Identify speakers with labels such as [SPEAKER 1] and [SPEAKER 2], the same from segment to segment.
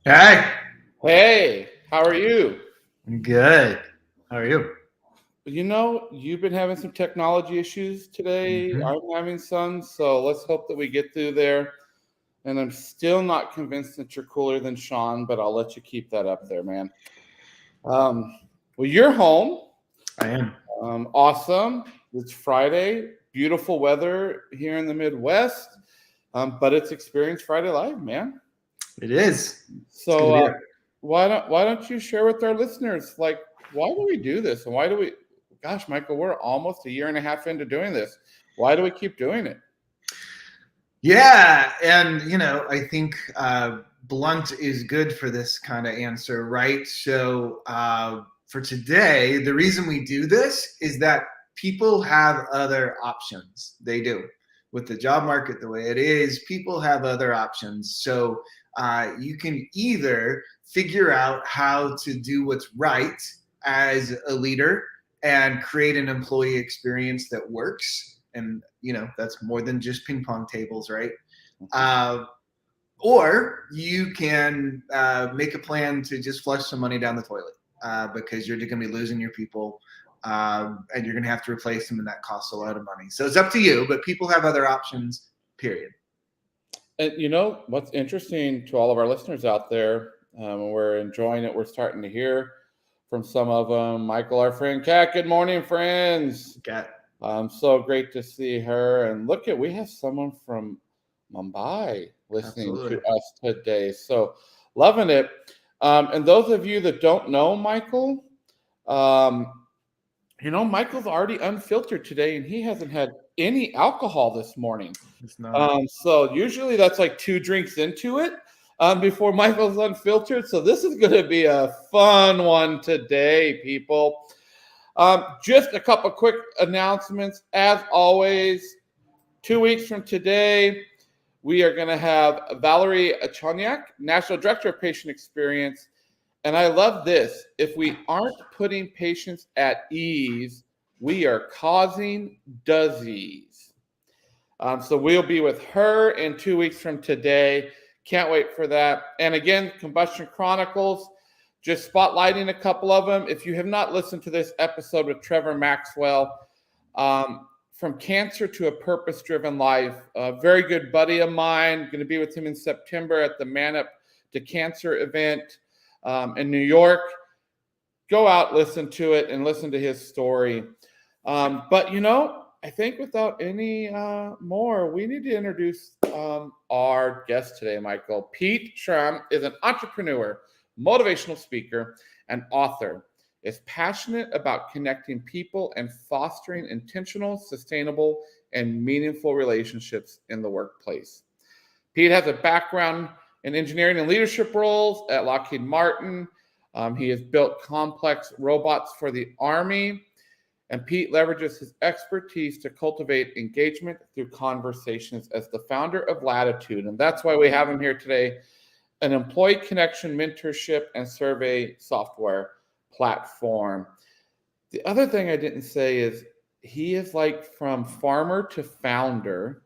[SPEAKER 1] Hey,
[SPEAKER 2] Hey, how are you?
[SPEAKER 1] I'm good. How are you?
[SPEAKER 2] You've been having some technology issues today.
[SPEAKER 1] hmm
[SPEAKER 2] I'm having some, so let's hope that we get through there. And I'm still not convinced that you're cooler than Shawn, but I'll let you keep that up there, man. Um, well, you're home.
[SPEAKER 1] I am.
[SPEAKER 2] Awesome. It's Friday. Beautiful weather here in the Midwest, but it's Experience Friday Live, man.
[SPEAKER 1] It is. It's good to
[SPEAKER 2] So
[SPEAKER 1] be here.
[SPEAKER 2] why don't you share with our listeners, like, why do we do this, and why do we? Gosh, Michael, we're almost a year and a half into doing this. Why do we keep doing it?
[SPEAKER 1] Yeah, and I think blunt is good for this kind of answer, right? So for today, the reason we do this is that people have other options. They do. With the job market the way it is, people have other options. So you can either figure out how to do what's right as a leader and create an employee experience that works. And that's more than just ping pong tables, right? uh, or you can make a plan to just flush some money down the toilet because you're going to be losing your people, and you're going to have to replace them, and that costs a lot of money. So it's up to you, but people have other options, period.
[SPEAKER 2] And what's interesting to all of our listeners out there, we're enjoying it. We're starting to hear from some of them. Michael, our friend Kat. Good morning, friends.
[SPEAKER 1] Got
[SPEAKER 2] So great to see her. And look at, we have someone from Mumbai listening to
[SPEAKER 1] absolutely.
[SPEAKER 2] us today. So loving it. And those of you that don't know Michael, um, Michael's already unfiltered today, and he hasn't had any alcohol this morning.
[SPEAKER 1] It's not.
[SPEAKER 2] So usually that's like 2 drinks into it before Michael's unfiltered. So this is going to be a fun one today, people. Just a couple quick announcements. As always, 2 weeks from today, we are going to have Valerie Achoniak, National Director of Patient Experience. And I love this. If we aren't putting patients at ease, we are causing disease. So we'll be with her in 2 weeks from today. Can't wait for that. And again, Combustion Chronicles, just spotlighting a couple of them. If you have not listened to this episode with Trevor Maxwell, From Cancer to a Purpose-Driven Life, a very good buddy of mine, going to be with him in September at the Man Up to Cancer event in New York. Go out, listen to it, and listen to his story. But I think without any more, we need to introduce our guest today, Michael. Pete Schramm is an entrepreneur, motivational speaker, and author. Is passionate about connecting people and fostering intentional, sustainable, and meaningful relationships in the workplace. Pete has a background in engineering and leadership roles at Lockheed Martin. He has built complex robots for the Army. And Pete leverages his expertise to cultivate engagement through conversations as the founder of Lattitude. And that's why we have him here today, an employee connection, mentorship, and survey software platform. The other thing I didn't say is he is like from farmer to founder.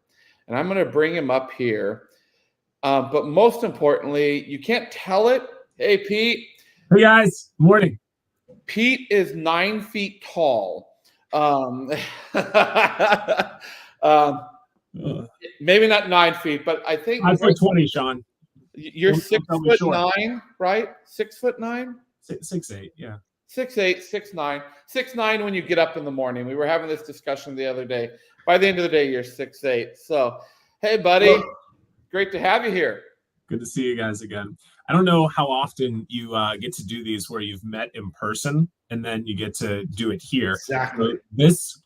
[SPEAKER 2] And I'm going to bring him up here. But most importantly, you can't tell it. Hey, Pete.
[SPEAKER 3] Hey guys, morning.
[SPEAKER 2] Pete is 9 feet tall. Um, um, maybe not 9 feet, but I think
[SPEAKER 3] 5'20", Shawn.
[SPEAKER 2] you're
[SPEAKER 3] Don't
[SPEAKER 2] six
[SPEAKER 3] tell me
[SPEAKER 2] foot
[SPEAKER 3] short.
[SPEAKER 2] nine, right? 6'9",
[SPEAKER 3] 6'8", yeah.
[SPEAKER 2] 6'8", 6'9", 6'9" when you get up in the morning. We were having this discussion the other day. By the end of the day, you're 6'8". So, hey, buddy,
[SPEAKER 1] Well,
[SPEAKER 2] great to have you here.
[SPEAKER 3] Good to see you guys again. I don't know how often you get to do these where you've met in person and then you get to do it here.
[SPEAKER 1] exactly.
[SPEAKER 3] But this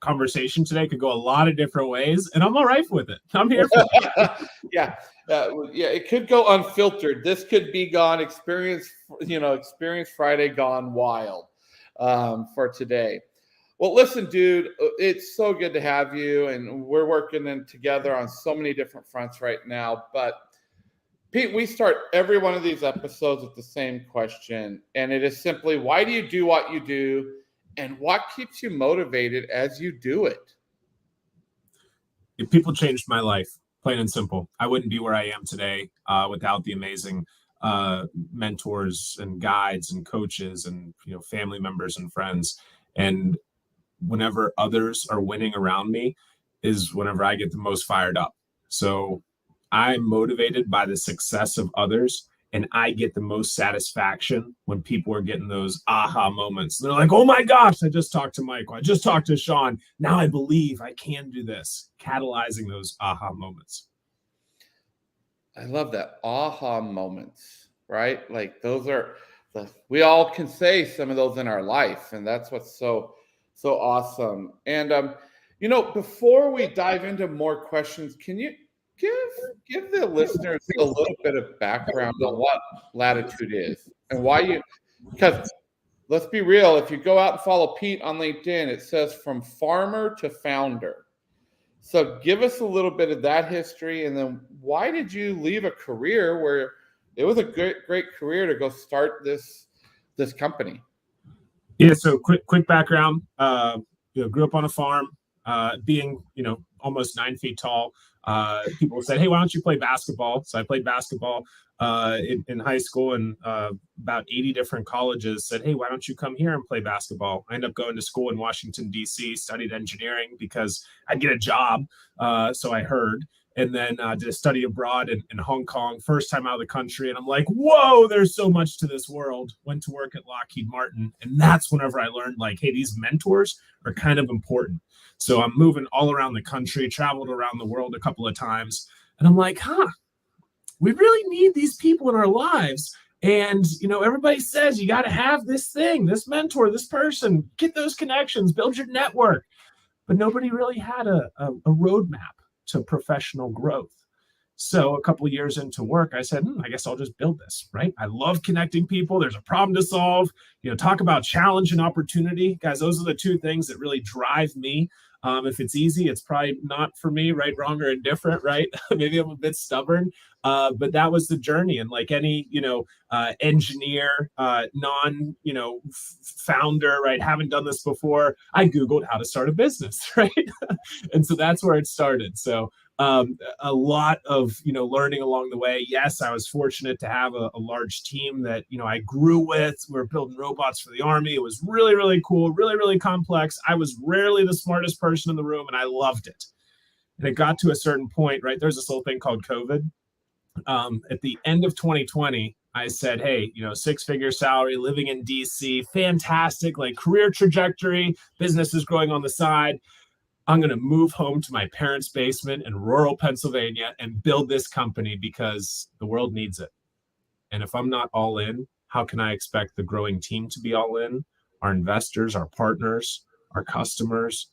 [SPEAKER 3] conversation today could go a lot of different ways, and I'm all right with it. I'm here for it.
[SPEAKER 2] Yeah, it could go unfiltered. This could be gone experience Friday gone wild for today. Well, listen, dude, it's so good to have you, and we're working together on so many different fronts right now. But Pete, we start every one of these episodes with the same question, and it is simply, why do you do what you do, and what keeps you motivated as you do it?
[SPEAKER 3] People changed my life, plain and simple. I wouldn't be where I am today without the amazing mentors and guides and coaches and family members and friends. And whenever others are winning around me is whenever I get the most fired up. So I'm motivated by the success of others, and I get the most satisfaction when people are getting those aha moments. They're like, oh my gosh, I just talked to Michael. I just talked to Shawn. Now I believe I can do this, catalyzing those aha moments.
[SPEAKER 2] I love that. Aha moments, right? Like those are we all can say some of those in our life, and that's what's so awesome. And before we dive into more questions, can you give the listeners a little bit of background on what Lattitude is and why you? Because let's be real, if you go out and follow Pete on LinkedIn, it says from farmer to founder. So give us a little bit of that history, and then why did you leave a career where it was a great career to go start this company?
[SPEAKER 3] Yeah, so quick background. Grew up on a farm, being almost 9 feet tall. People said, "Hey, why don't you play basketball?" So I played basketball in high school, and about 80 different colleges said, "Hey, why don't you come here and play basketball?" I ended up going to school in Washington, D.C., studied engineering because I'd get a job, so I heard. And then did a study abroad in Hong Kong, first time out of the country. And I'm like, whoa, there's so much to this world. Went to work at Lockheed Martin. And that's whenever I learned, like, hey, these mentors are kind of important. So I'm moving all around the country, traveled around the world a couple of times. And I'm like, we really need these people in our lives. And, everybody says you got to have this thing, this mentor, this person, get those connections, build your network. But nobody really had a roadmap to professional growth. So a couple of years into work, I said, I guess I'll just build this, right? I love connecting people. There's a problem to solve. Talk about challenge and opportunity. Guys, those are the two things that really drive me. If it's easy, it's probably not for me, right, wrong, or indifferent, right? Maybe I'm a bit stubborn, but that was the journey. And like any, engineer, founder, right, haven't done this before, I Googled how to start a business, right? And so that's where it started. So a lot of learning along the way. Yes, I was fortunate to have a large team that I grew with. We were building robots for the Army. It was really, really cool, really, really complex. I was rarely the smartest person in the room, and I loved it. And it got to a certain point, right? There's this little thing called COVID. At the end of 2020, I said, hey, 6-figure salary, living in DC, fantastic, like career trajectory, business is growing on the side. I'm going to move home to my parents' basement in rural Pennsylvania and build this company because the world needs it. And if I'm not all in, how can I expect the growing team to be all in? Our investors, our partners, our customers.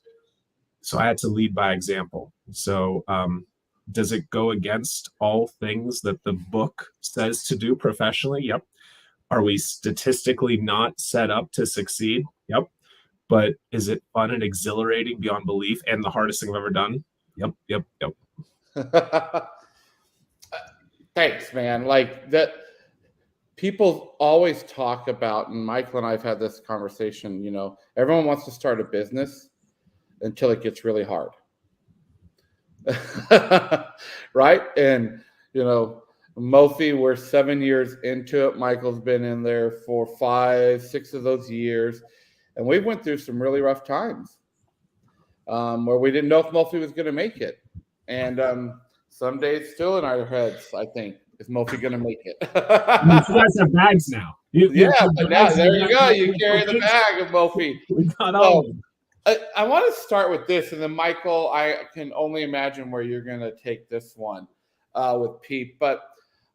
[SPEAKER 3] So I had to lead by example. So does it go against all things that the book says to do professionally? Yep. Are we statistically not set up to succeed? Yep. But is it fun and exhilarating beyond belief and the hardest thing I've ever done? Yep.
[SPEAKER 2] Thanks, man. Like that, people always talk about, and Michael and I have had this conversation, everyone wants to start a business until it gets really hard. Right? And, Mofi, we're 7 years into it. Michael's been in there for 5, 6 of those years. And we went through some really rough times where we didn't know if Mofi was going to make it. And some days still in our heads, I think, is Mofi going to make it?
[SPEAKER 3] You guys have bags now.
[SPEAKER 2] But now, there you go. You carry the bag of Mofi.
[SPEAKER 3] We got all of them.
[SPEAKER 2] I want to start with this, and then Michael, I can only imagine where you're going to take this one with Pete. But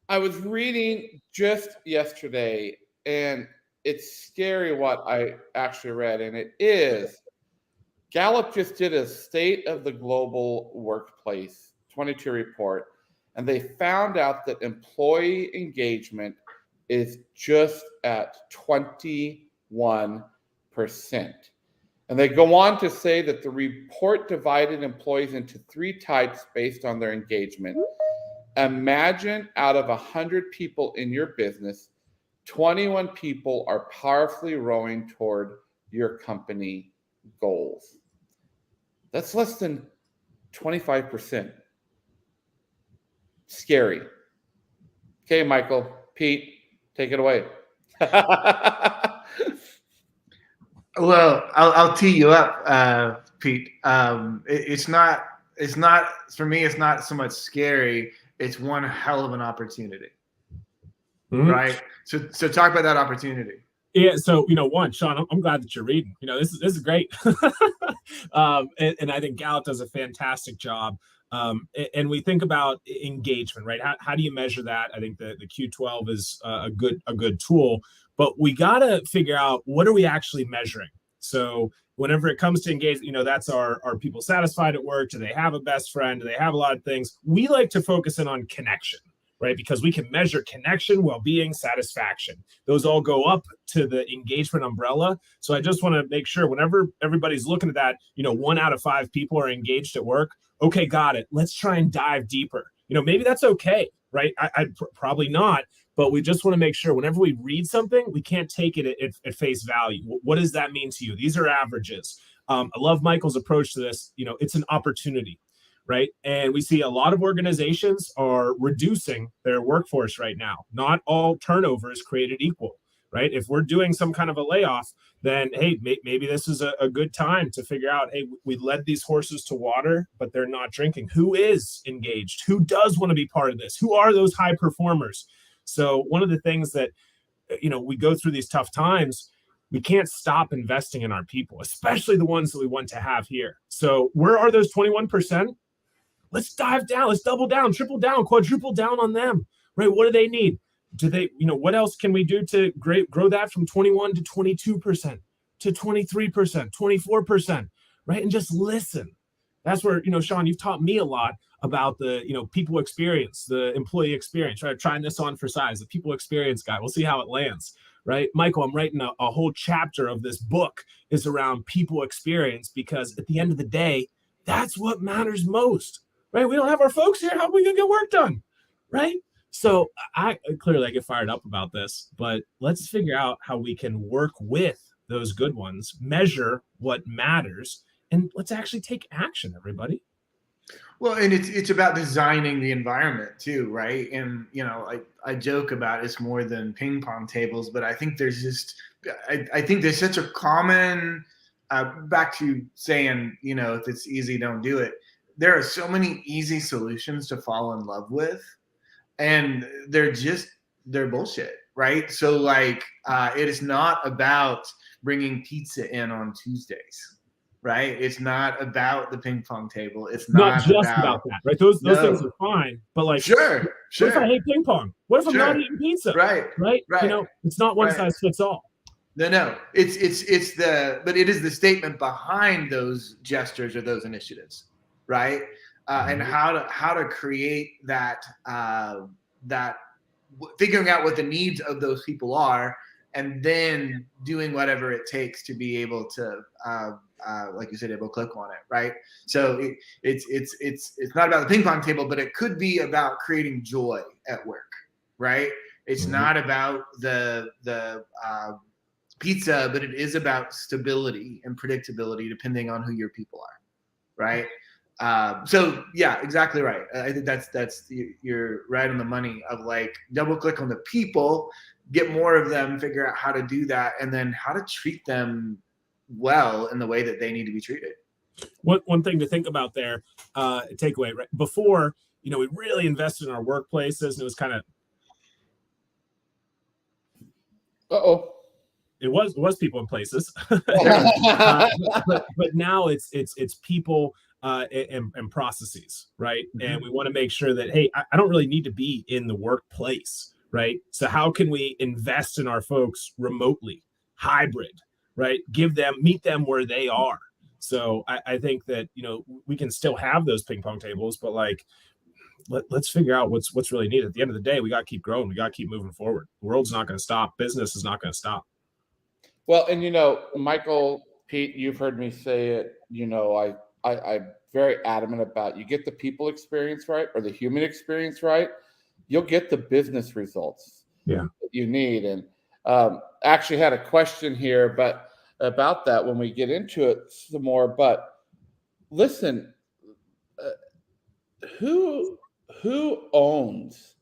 [SPEAKER 2] I was reading just yesterday, and it's scary what I actually read, and it is Gallup just did a State of the Global Workplace 22 report, and they found out that employee engagement is just at 21%. And they go on to say that the report divided employees into 3 types based on their engagement. Imagine out of 100 people in your business, 21 people are powerfully rowing toward your company goals. That's less than 25%. Scary. Okay, Michael, Pete, Take it away.
[SPEAKER 1] Well, I'll tee you up, Pete. It's not for me. It's not so much scary. It's one hell of an opportunity, right? So talk about that opportunity.
[SPEAKER 3] Yeah, so one, Shawn, I'm glad that you're reading. This is great, and I think Gallup does a fantastic job. And we think about engagement, right? How do you measure that? I think the Q12 is a good tool, but we got to figure out what are we actually measuring. So whenever it comes to engagement, that's are people satisfied at work? Do they have a best friend? Do they have a lot of things? We like to focus in on connection, right? Because we can measure connection, well-being, satisfaction. Those all go up to the engagement umbrella. So I just want to make sure whenever everybody's looking at that, 1 out of 5 people are engaged at work. Okay, got it. Let's try and dive deeper. Maybe that's okay, right? I'd probably not, but we just want to make sure whenever we read something, we can't take it at face value. What does that mean to you? These are averages. I love Michael's approach to this. It's an opportunity, right? And we see a lot of organizations are reducing their workforce right now. Not all turnover is created equal, right? If we're doing some kind of a layoff, then, hey, maybe this is a good time to figure out, hey, we led these horses to water, but they're not drinking. Who is engaged? Who does want to be part of this? Who are those high performers? So one of the things that, we go through these tough times, we can't stop investing in our people, especially the ones that we want to have here. So where are those 21%? Let's dive down. Let's double down, triple down, quadruple down on them, right? What do they need? Do they, what else can we do to grow that from 21 to 22%, to 23%, 24%, right? And just listen. That's where, Shawn, you've taught me a lot about the, people experience, the employee experience, right? Trying this on for size, the people experience guy. We'll see how it lands, right? Michael, I'm writing a whole chapter of this book is around people experience, because at the end of the day, that's what matters most, right? We don't have our folks here. How are we going to get work done, right? So I get fired up about this, but let's figure out how we can work with those good ones, measure what matters, and let's actually take action, everybody.
[SPEAKER 1] Well, and it's about designing the environment too, right? And I joke about it's more than ping pong tables, but I think there's just I think there's such a common back to saying, if it's easy, don't do it. There are so many easy solutions to fall in love with, and they're bullshit, right? So it is not about bringing pizza in on Tuesdays, right? It's not about the ping pong table. It's not
[SPEAKER 3] just about that, right? Those things are fine, but
[SPEAKER 1] sure.
[SPEAKER 3] What if I hate ping pong? What if I'm not eating pizza?
[SPEAKER 1] Right.
[SPEAKER 3] It's not one size fits all.
[SPEAKER 1] No. But it is the statement behind those gestures or those initiatives, right? And how to create that figuring out what the needs of those people are, and then doing whatever it takes to be able to, like you said, able to click on it, right? So it's not about the ping pong table, but it could be about creating joy at work, right? It's not about the pizza, but it is about stability and predictability, depending on who your people are, right? So yeah, exactly right. I think you're right on the money of double click on the people, get more of them, figure out how to do that, and then how to treat them well in the way that they need to be treated.
[SPEAKER 3] One thing to think about there, takeaway, right? Before, we really invested in our workplaces, and it was kind of, it was people in places, but now it's people and processes, right? Mm-hmm. And we want to make sure that, hey, I don't really need to be in the workplace, right? So how can we invest in our folks remotely, hybrid, right? Meet them where they are. So I think that, we can still have those ping pong tables, but let's figure out what's really needed. At the end of the day, we got to keep growing. We got to keep moving forward. The world's not going to stop. Business is not going to stop.
[SPEAKER 2] Well, and Michael, Pete, you've heard me say it. I'm very adamant about, you get the people experience right, or the human experience right, you'll get the business results that you need. And actually had a question here, but about that when we get into it some more. But listen, who owns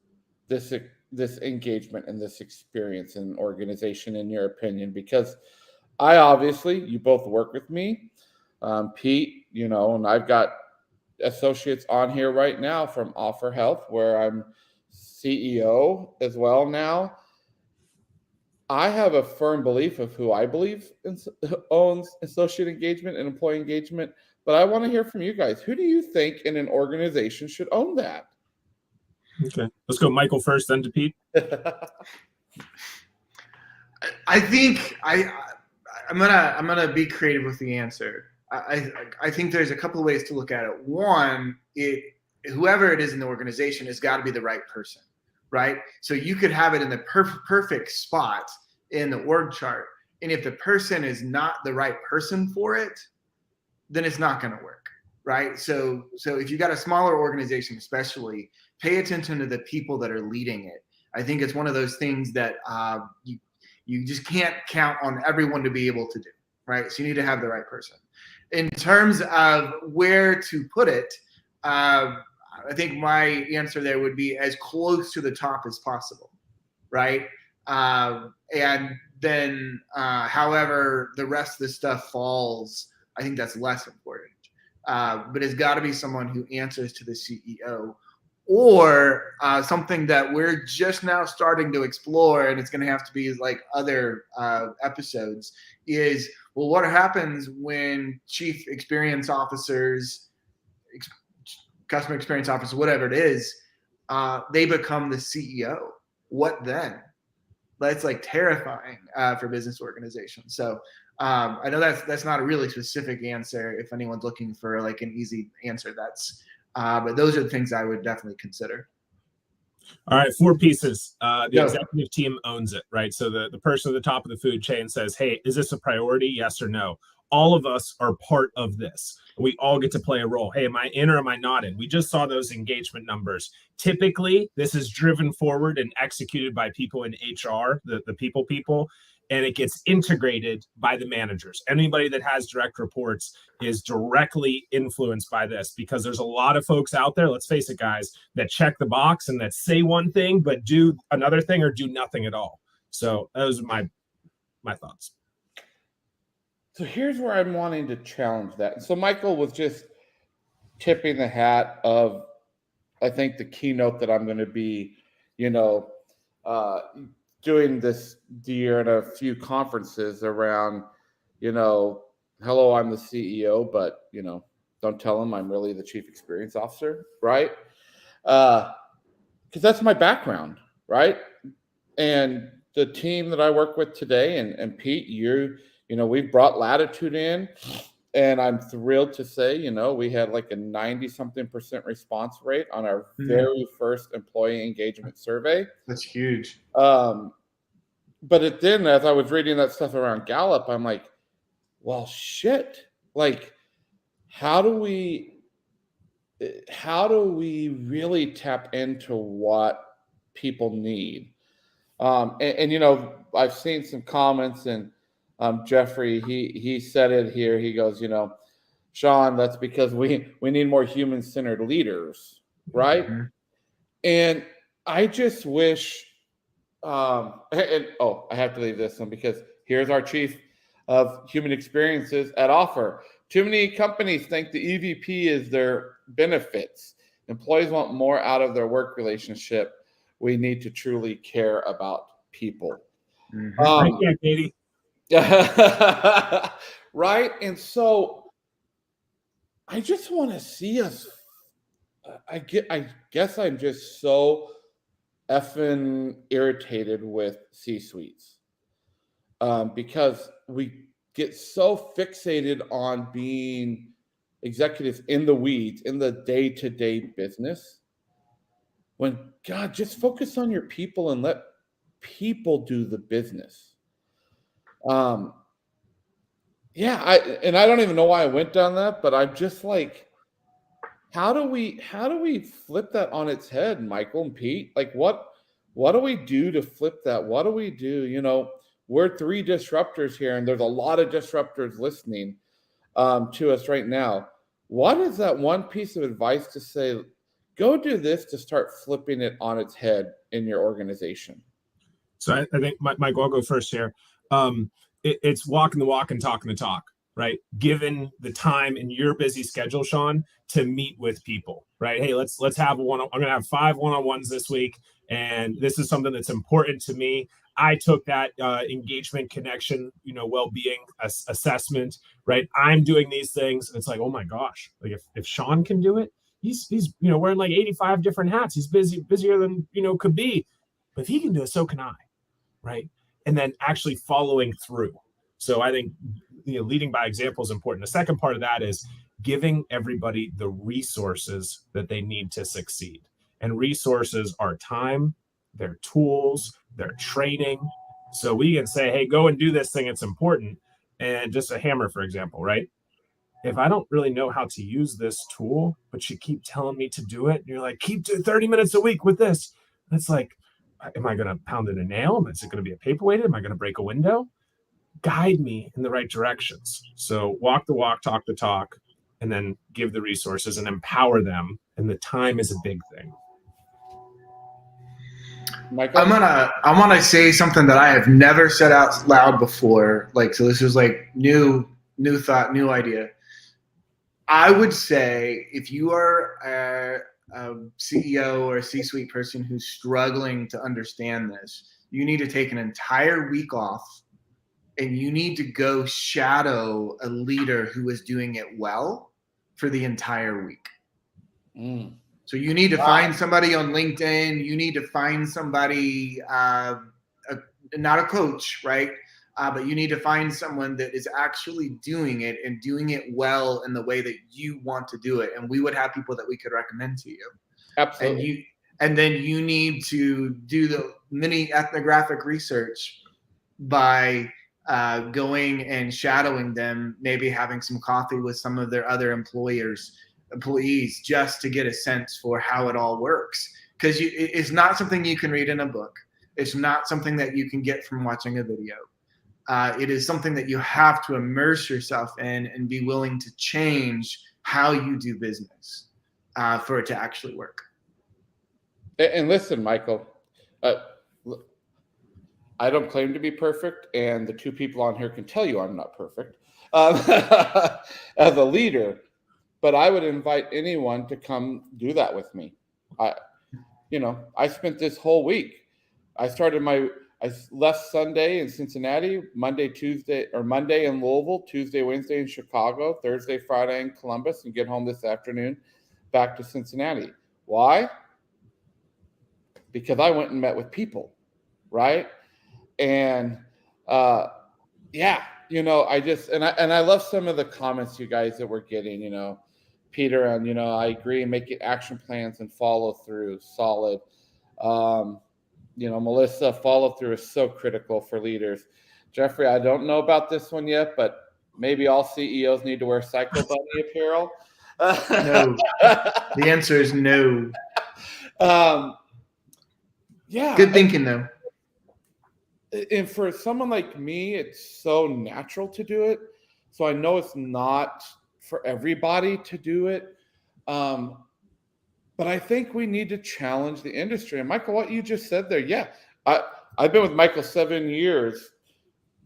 [SPEAKER 2] this this engagement and this experience in an organization, in your opinion? Because I obviously, you both work with me, Pete, and I've got associates on here right now from Offer Health, where I'm CEO as well now. I have a firm belief of who I believe owns associate engagement and employee engagement, but I want to hear from you guys. Who do you think in an organization should own that?
[SPEAKER 3] Okay, let's go Michael first, then to Pete.
[SPEAKER 1] I think I'm gonna be creative with the answer. I think there's a couple of ways to look at it. One, whoever it is in the organization has got to be the right person, right? So you could have it in the perfect spot in the org chart, and if the person is not the right person for it, then it's not going to work, right? So if you got a smaller organization, especially, pay attention to the people that are leading it. I think it's one of those things that you just can't count on everyone to be able to do, right? So you need to have the right person. In terms of where to put it, I think my answer there would be as close to the top as possible, right? And then however the rest of the stuff falls, I think that's less important. But it's got to be someone who answers to the CEO, or something that we're just now starting to explore, and it's going to have to be like other episodes, is, well, what happens when chief experience officers, customer experience officers, whatever it is, they become the CEO? What then? That's like terrifying for business organizations. So I know that's not a really specific answer. If anyone's looking for like an easy answer, but those are the things I would definitely consider.
[SPEAKER 3] All right, 4 pieces. The executive team owns it, right? So the person at the top of the food chain says, hey, is this a priority? Yes or no? All of us are part of this. We all get to play a role. Hey, am I in or am I not in? We just saw those engagement numbers. Typically, this is driven forward and executed by people in HR, the people, and it gets integrated by the managers. Anybody that has direct reports is directly influenced by this, because there's a lot of folks out there, let's face it, guys, that check the box and that say one thing, but do another thing or do nothing at all. So those are my thoughts.
[SPEAKER 2] So here's where I'm wanting to challenge that. So Michael was just tipping the hat of, I think, the keynote that I'm going to be, doing this year at a few conferences around, hello, I'm the CEO, but, don't tell them I'm really the chief experience officer, right? Because that's my background, right? And the team that I work with today, and Pete, we've brought Lattitude in, and I'm thrilled to say, we had like a 90-something% response rate on our very first employee engagement survey.
[SPEAKER 1] That's huge.
[SPEAKER 2] But then as I was reading that stuff around Gallup, I'm like, well, shit. Like, how do we really tap into what people need? I've seen some comments, and Jeffrey, he said it here. He goes, Shawn, that's because we need more human-centered leaders, right? Mm-hmm. And I just wish, I have to leave this one, because here's our chief of human experiences at Offer. Too many companies think the EVP is their benefits. Employees want more out of their work relationship. We need to truly care about people.
[SPEAKER 3] Mm-hmm. Katie.
[SPEAKER 2] Right? And so I just want to see us. I guess I'm just so effing irritated with C-suites, because we get so fixated on being executives in the weeds, in the day-to-day business, when, God, just focus on your people and let people do the business. I don't even know why I went down that, but I'm just like, how do we flip that on its head, Michael and Pete? Like, what do we do to flip that? What do we do? We're 3 disruptors here, and there's a lot of disruptors listening to us right now. What is that one piece of advice to say, go do this to start flipping it on its head in your organization.
[SPEAKER 3] So I think, Michael, I'll go first here. It's walking the walk and talking the talk, right? Given the time in your busy schedule, Shawn, to meet with people, right? Hey, let's have one. I'm going to have 5 one-on-ones this week, and this is something that's important to me. I took that engagement, connection, well-being assessment, right? I'm doing these things. And it's like, oh my gosh, like if Shawn can do it, he's wearing like 85 different hats. He's busier than could be. But if he can do it, so can I, right? And then actually following through. So I think leading by example is important. The second part of that is giving everybody the resources that they need to succeed. And resources are time, their tools, their training. So we can say, hey, go and do this thing. It's important. And just a hammer, for example, right? If I don't really know how to use this tool, but you keep telling me to do it, and you're like, keep doing 30 minutes a week with this. And it's like, am I going to pound in a nail? Is it going to be a paperweight? Am I going to break a window? Guide me in the right directions. So walk the walk, talk the talk, and then give the resources and empower them. And the time is a big thing.
[SPEAKER 2] Michael?
[SPEAKER 1] I want to say something that I have never said out loud before. So this is like new thought, new idea. I would say if you are a CEO or a C-suite person who's struggling to understand this, you need to take an entire week off and you need to go shadow a leader who is doing it well for the entire week. So you need to find somebody on LinkedIn. You need to find somebody, not a coach, right? But you need to find someone that is actually doing it and doing it well in the way that you want to do it. And we would have people that we could recommend to you.
[SPEAKER 2] Absolutely.
[SPEAKER 1] And then you need to do the mini ethnographic research by going and shadowing them, maybe having some coffee with some of their other employees, just to get a sense for how it all works. Because it's not something you can read in a book. It's not something that you can get from watching a video. It is something that you have to immerse yourself in and be willing to change how you do business for it to actually work.
[SPEAKER 2] And listen, Michael, I don't claim to be perfect, and the 2 people on here can tell you I'm not perfect as a leader, but I would invite anyone to come do that with me. I spent this whole week. I left Sunday in Cincinnati, Monday in Louisville, Tuesday, Wednesday in Chicago, Thursday, Friday in Columbus, and get home this afternoon back to Cincinnati. Why? Because I went and met with people, right? And I love some of the comments you guys that we're getting, Peter, and I agree, making action plans and follow through, solid. Melissa, follow through is so critical for leaders. Jeffrey, I don't know about this one yet, but maybe all CEOs need to wear Cycle Bunny apparel.
[SPEAKER 1] No. The answer is no. Good thinking, though.
[SPEAKER 2] And for someone like me, it's so natural to do it. So I know it's not for everybody to do it. But I think we need to challenge the industry. And Michael, what you just said there, I've been with Michael 7 years,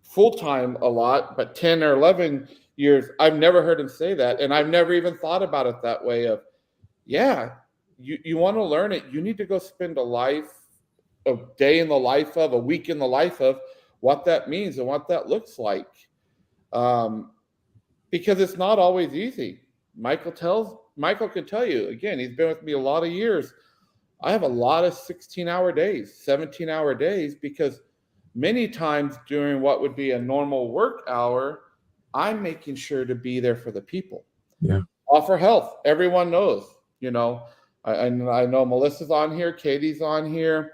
[SPEAKER 2] full-time a lot, but 10 or 11 years, I've never heard him say that. And I've never even thought about it that way of, you want to learn it. You need to go spend a day in the life of, a week in the life of what that means and what that looks like. Because it's not always easy. Michael can tell you, again, he's been with me a lot of years. I have a lot of 16-hour days, 17-hour days, because many times during what would be a normal work hour, I'm making sure to be there for the people.
[SPEAKER 3] Yeah.
[SPEAKER 2] Offer health. Everyone knows, I know Melissa's on here, Katie's on here.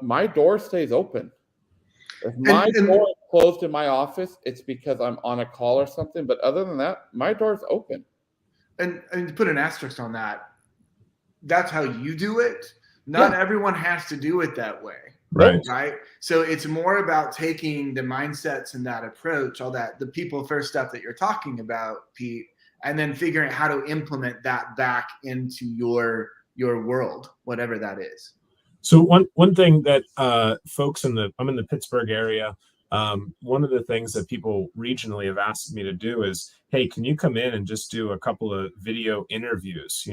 [SPEAKER 2] My door stays open. If my door is closed in my office, it's because I'm on a call or something. But other than that, my door's open.
[SPEAKER 1] And to put an asterisk on that, that's how you do it. Not everyone has to do it that way. Right. So it's more about taking the mindsets and that approach, all that, the people first stuff that you're talking about, Pete, and then figuring out how to implement that back into your your world, whatever that is.
[SPEAKER 3] So one thing that folks I'm in the Pittsburgh area. One of the things that people regionally have asked me to do is, hey, can you come in and just do a couple of video interviews,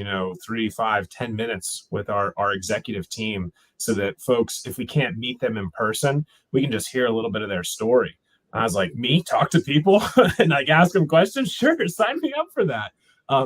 [SPEAKER 3] 3, 5, 10 minutes with our executive team, so that folks, if we can't meet them in person, we can just hear a little bit of their story. I was like, me talk to people and like ask them questions? Sure, sign me up for that.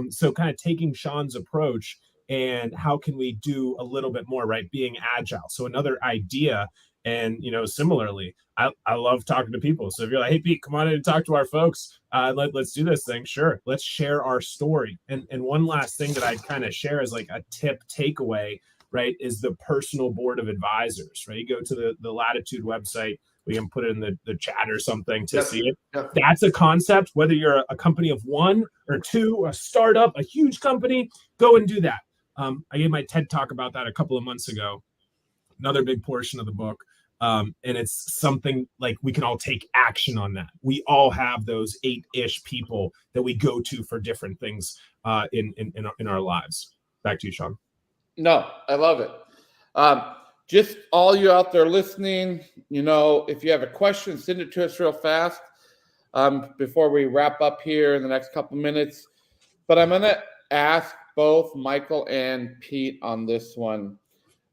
[SPEAKER 3] So kind of taking Shawn's approach, and how can we do a little bit more, right? Being agile. So another idea, and similarly, I love talking to people. So if you're like, hey Pete, come on in and talk to our folks, let's do this thing. Sure, let's share our story. And one last thing that I'd kind of share as like a tip takeaway, right, is the personal board of advisors, right? You go to the Lattitude website. We can put it in the chat or something to see it. Yep. That's a concept. Whether you're a company of 1 or 2, a startup, a huge company, go and do that. I gave my TED talk about that a couple of months ago. Another big portion of the book. And it's something like we can all take action on that. We all have those 8-ish people that we go to for different things in our lives. Back to you, Shawn.
[SPEAKER 2] No, I love it. Just all you out there listening, if you have a question, send it to us real fast before we wrap up here in the next couple minutes. But I'm going to ask both Michael and Pete on this one.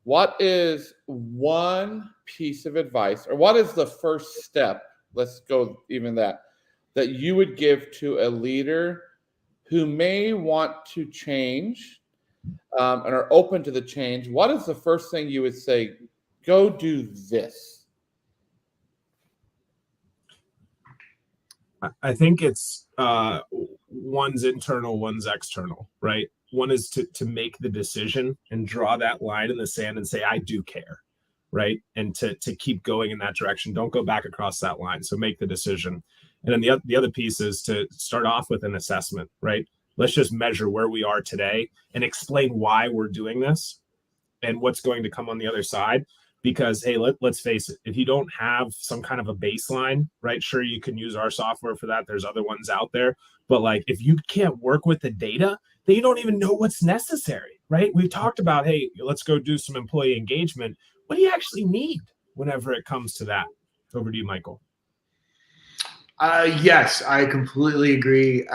[SPEAKER 2] What is one piece of advice, or what is the first step, let's go even that you would give to a leader who may want to change and are open to the change? What is the first thing you would say, go do this?
[SPEAKER 3] I think it's one's internal, one's external, right? One is to make the decision and draw that line in the sand and say, I do care, right? And to keep going in that direction. Don't go back across that line. So make the decision. And then the other piece is to start off with an assessment, right? Let's just measure where we are today and explain why we're doing this and what's going to come on the other side. Because, hey, let's face it, if you don't have some kind of a baseline, right? Sure, you can use our software for that. There's other ones out there. But like, if you can't work with the data, then you don't even know what's necessary, right? We've talked about, hey, let's go do some employee engagement. What do you actually need whenever it comes to that? Over to you, Michael.
[SPEAKER 1] Yes, I completely agree.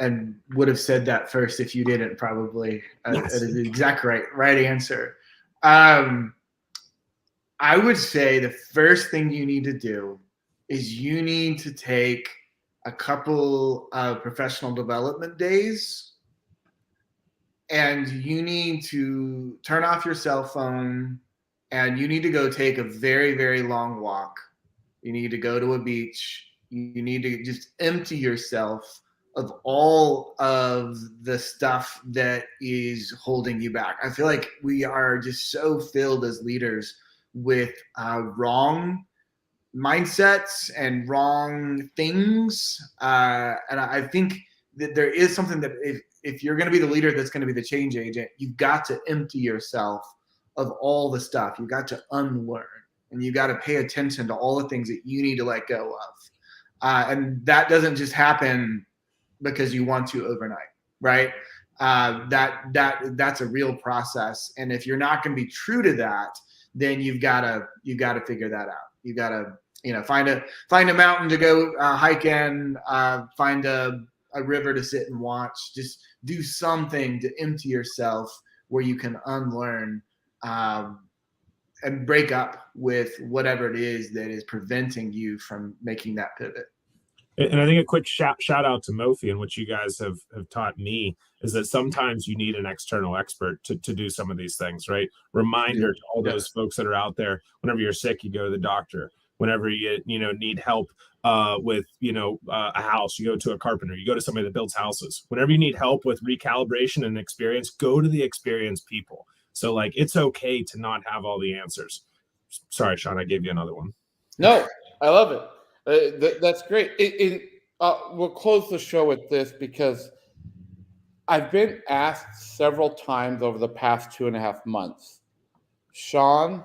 [SPEAKER 1] And would have said that first if you didn't, probably.
[SPEAKER 3] Yes.
[SPEAKER 1] That is the exact right answer. I would say the first thing you need to do is you need to take a couple of professional development days, and you need to turn off your cell phone, and you need to go take a very, very long walk. You need to go to a beach. You need to just empty yourself of all of the stuff that is holding you back. I feel like we are just so filled as leaders with wrong mindsets and wrong things. And I think that there is something that if you're going to be the leader that's going to be the change agent, you've got to empty yourself of all the stuff. You've got to unlearn, and you got to pay attention to all the things that you need to let go of. And that doesn't just happen because you want to overnight, right? That's a real process. And if you're not going to be true to that, then you've got to figure that out. You got to, find a mountain to go hike in, find a river to sit and watch. Just do something to empty yourself where you can unlearn and break up with whatever it is that is preventing you from making that pivot.
[SPEAKER 3] And I think a quick shout out to Mofi, and what you guys have taught me is that sometimes you need an external expert to do some of these things, right? Reminder to all those folks that are out there, whenever you're sick, you go to the doctor. Whenever you need help with a house, you go to a carpenter, you go to somebody that builds houses. Whenever you need help with recalibration and experience, go to the experienced people. So like, it's okay to not have all the answers. Sorry, Shawn, I gave you another one.
[SPEAKER 2] No, I love it. That's great. We'll close the show with this, because I've been asked several times over the past 2.5 months, Shawn,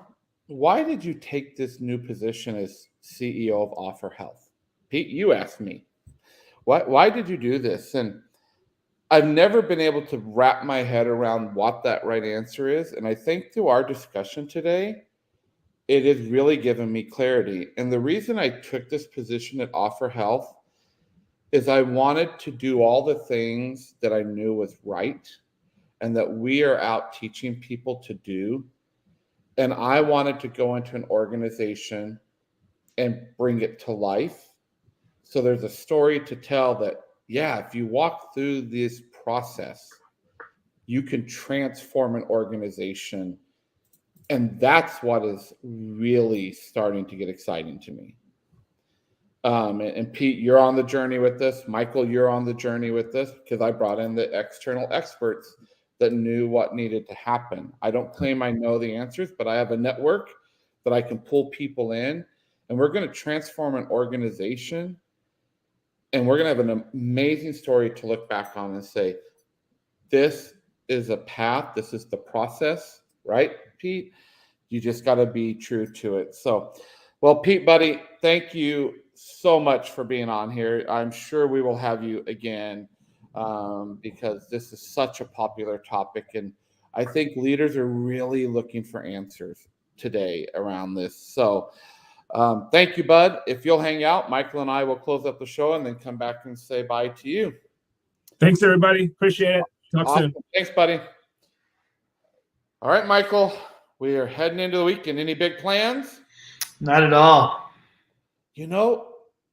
[SPEAKER 2] why did you take this new position as CEO of Offer Health? Pete, you asked me, why did you do this? And I've never been able to wrap my head around what that right answer is. And I think through our discussion today, it has really given me clarity. And the reason I took this position at Offer Health is I wanted to do all the things that I knew was right and that we are out teaching people to do. And I wanted to go into an organization and bring it to life. So there's a story to tell that, yeah, if you walk through this process, you can transform an organization. And that's what is really starting to get exciting to me. And Pete, you're on the journey with this. Michael, you're on the journey with this because I brought in the external experts that knew what needed to happen. I don't claim I know the answers, but I have a network that I can pull people in, and we're going to transform an organization. And we're going to have an amazing story to look back on and say, this is a path. This is the process, right, Pete? You just got to be true to it. So, well, Pete, buddy, thank you so much for being on here. I'm sure we will have you again because this is such a popular topic. And I think leaders are really looking for answers today around this. So thank you, bud. If you'll hang out, Michael and I will close up the show and then come back and say bye to you.
[SPEAKER 3] Thanks, everybody. Appreciate it. Talk soon.
[SPEAKER 2] Thanks, buddy. All right, Michael, we are heading into the weekend. Any big plans?
[SPEAKER 1] Not at all.
[SPEAKER 2] You know,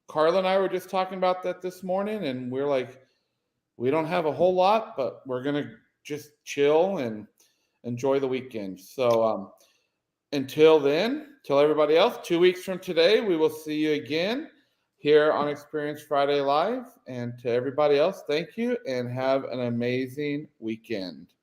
[SPEAKER 2] Carla and I were just talking about that this morning, and we're like, we don't have a whole lot, but we're going to just chill and enjoy the weekend. So until then, tell everybody else, 2 weeks from today, we will see you again here on Experience Friday Live. And to everybody else, thank you and have an amazing weekend.